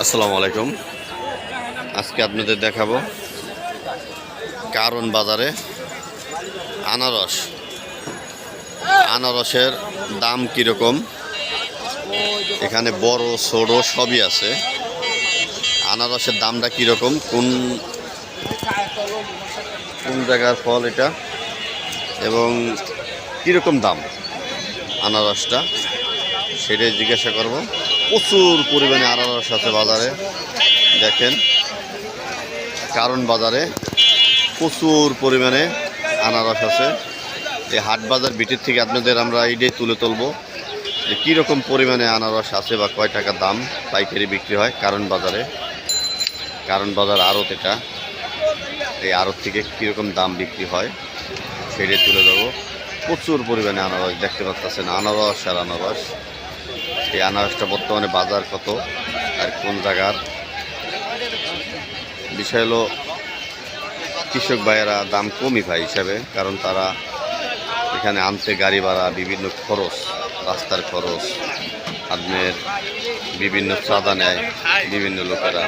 আসসালামু আলাইকুম। আজকে আপনাদের দেখাবো কারণ বাজারে আনারসের দাম কীরকম। এখানে বড় ছোট সবই আছে। আনারসের দামটা কীরকম, কোন জায়গার ফল এটা এবং কীরকম দাম আনারসটা সেটাই জিজ্ঞাসা করব। প্রচুর পরিমাণে আনারস আছে বাজারে। দেখেন, কারণ বাজারে প্রচুর পরিমাণে আনারস আছে। এই হাট বাজার বিটির থেকে আপনাদের আমরা এইটাই তুলে তুলব যে কীরকম পরিমাণে আনারস আছে বা কয় টাকা দাম পাইকারি বিক্রি হয় কারণ বাজারে। কারণ বাজার আড়ত, এটা এই আড়ত থেকে কীরকম দাম বিক্রি হয় সেটাই তুলে দেবো। প্রচুর পরিমাণে আনারস দেখতে পাচ্ছেন, আনারস আর আনারস। এই আনারসটা বর্তমানে বাজার কত আর কোন জায়গার বিষয় হলো, কৃষক ভাইয়েরা দাম কমই পায় হিসাবে, কারণ তারা এখানে আনতে গাড়ি ভাড়া, বিভিন্ন খরচ, রাস্তার খরচ, আপনার বিভিন্ন চাঁদা নেয় বিভিন্ন লোকেরা,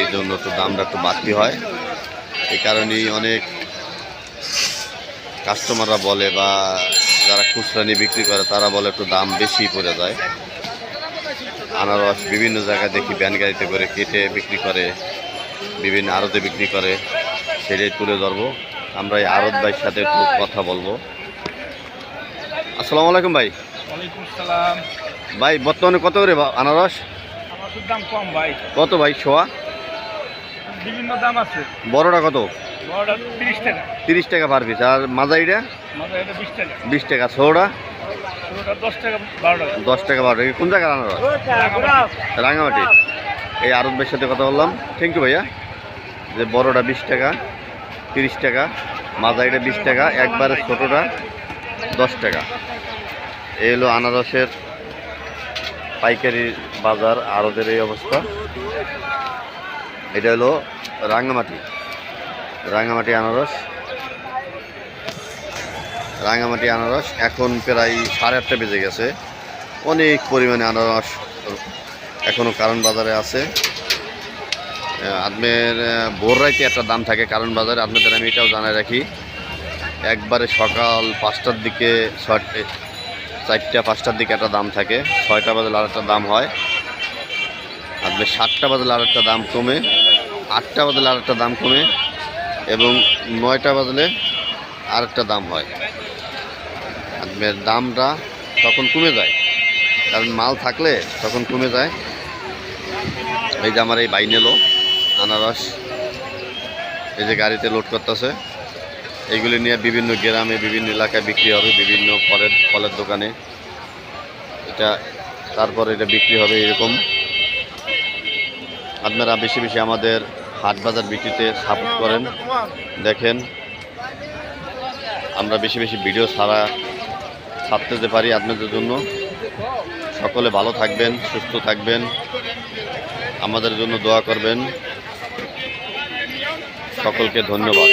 এই জন্য তো দামটা একটু বাড়তি হয়। এই কারণেই অনেক কাস্টমাররা বলে বা যারা খুচরা নিয়ে বিক্রি করে তারা বলে একটু দাম বেশি পড়ে যায়। আনারস বিভিন্ন জায়গায় দেখি ভ্যান গাড়িতে করে কেটে বিক্রি করে, বিভিন্ন আড়তে বিক্রি করে, সেটাই তুলে ধরবো। আমরা এই আড়ত ভাইয়ের সাথে একটু কথা বলবো। আসসালামু আলাইকুম ভাই। ওয়ালাইকুম আসসালাম। ভাই, বর্তমানে কত করে আনারস? আনারসের দাম কম ভাই। কত ভাই শোয়া? বিভিন্ন দাম আছে। বড়টা কত? বড়টা 30 টাকা। 30 টাকা পার পিস। আর মাঝারিটা? মাঝারিটা 20 টাকা। 20 টাকা। ছোটটা? ছোটটা 10 টাকা 12 টাকা। 10 টাকা 12 টাকা। কোন জায়গার আনারস? রাঙামাটি। এই আড়ত ভাইয়ের সাথে কথা বললাম। থ্যাংক ইউ ভাইয়া। যে বড়টা 20 টাকা, 30 টাকা, মাঝারিটা 20 টাকা, একবারে ছোটোটা 10 টাকা। এই হলো আনারসের পাইকারি বাজার, আড়তের এই অবস্থা। এটা হলো রাঙামাটি আনারস। এখন প্রায় 8:30 বেজে গেছে। অনেক পরিমাণে আনারস এখনও কারণ বাজারে আছে। আপনার ভোর রাইতে একটা দাম থাকে কারণ বাজারে, আপনাদের আমি এটাও জানাই রাখি। একবারে সকাল 5টার দিকে, 4টা-5টার দিকে একটা দাম থাকে, 6টা বাজলে আর একটা দাম হয়, আপনার 7টা বাজলে আর একটা দাম কমে, 8টা বাজলে আর একটা দাম কমে এবং 9টা বাজলে আর একটা দাম হয়। আপনার দামটা তখন কমে যায়, কারণ মাল থাকলে তখন কমে যায়। এই যে আমার এই ভাই নিল আনারস, এই যে গাড়িতে লোড করতেছে, এইগুলি নিয়ে বিভিন্ন গ্রামে, বিভিন্ন এলাকায় বিক্রি হবে, বিভিন্ন ফলের দোকানে। তারপরে এটা বিক্রি হবে এরকম। আপনারা বেশি বেশি আমাদের হাট বাজার বিক্রিতে সাপোর্ট করেন। দেখেন, আমরা বেশি বেশি ভিডিও ছাড়তে যেতে পারি আপনাদের জন্য। সকলে ভালো থাকবেন, সুস্থ থাকবেন, আমাদের জন্য দোয়া করবেন। সকলকে ধন্যবাদ।